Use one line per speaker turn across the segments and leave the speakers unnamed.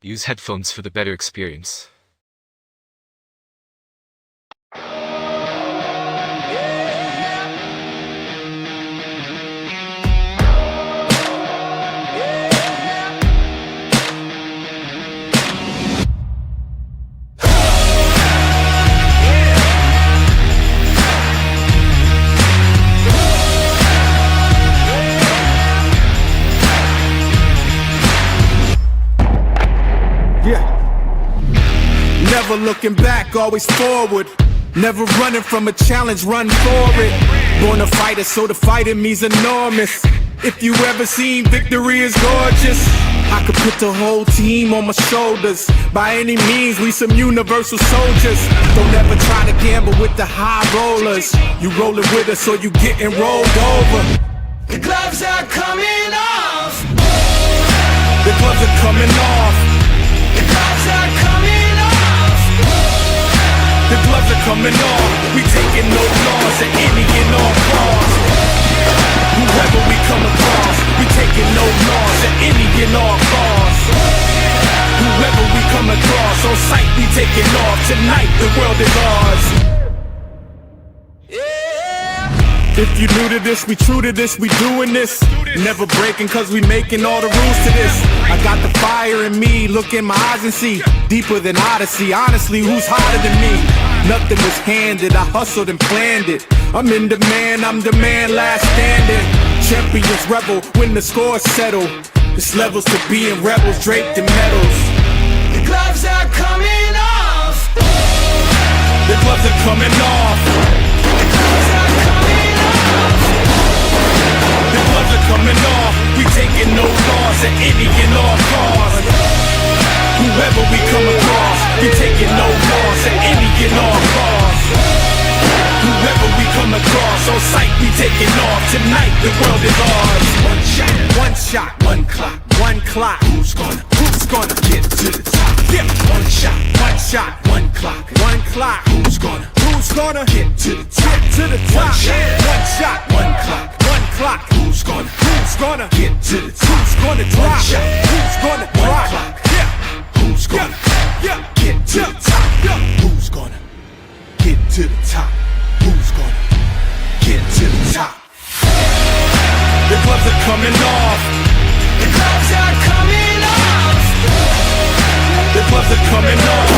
Use headphones for the better experience.
Never looking back, always forward. Never running from a challenge, run for it. Born a fighter, so the fight in me's enormous. If you ever seen victory is gorgeous, I could put the whole team on my shoulders. By any means, we some universal soldiers. Don't ever try to gamble with the high rollers. You rolling with us, so you getting rolled over.
The gloves are coming off.
The gloves are coming off.
The gloves are coming off.
The gloves are coming off. We taking no loss at any and all costs. Whoever we come across, we taking no loss at any and all costs. Whoever we come across, on sight we taking off. Tonight the world is ours. If you new to this, we true to this, we doing this. Never breaking cause we making all the rules to this. I got the fire in me, look in my eyes and see. Deeper than Odyssey, honestly, who's hotter than me? Nothing was handed, I hustled and planned it. I'm in demand, I'm the man, last standing. Champions rebel, when the scores settle. This levels to being rebels, draped in medals.
The gloves are coming off.
The gloves are coming off.
The gloves are coming off.
The gloves are coming off. We taking no loss at any and all costs. Whoever we come across, we taking no loss at any and all costs. Whoever we come across, on sight we taking off. Tonight the world is ours. One shot, one clock, one clock. Who's gonna get to the top? Yeah. One shot, one clock, one clock. Who's gonna get to the top? One shot, one clock, one clock. Who's gonna get to the top? Who's gonna drop? Who's gonna drop? Yeah. Who's gonna get to the top? Who's gonna get to the top? Who's gonna get to the top? The gloves are coming off.
The gloves are coming off.
The gloves are coming off.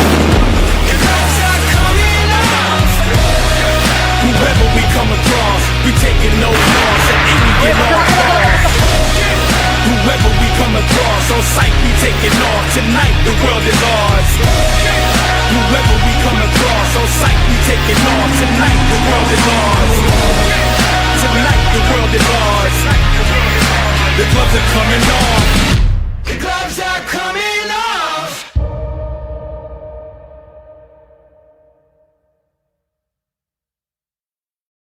The gloves are coming off.
Whoever we come across, we taking no loss at any and all costs. Whoever we come across, on sight we taking off. Tonight the world is ours. Whoever we come across, on sight we taking off. Tonight the world is ours. Tonight the world is ours. The gloves are coming off.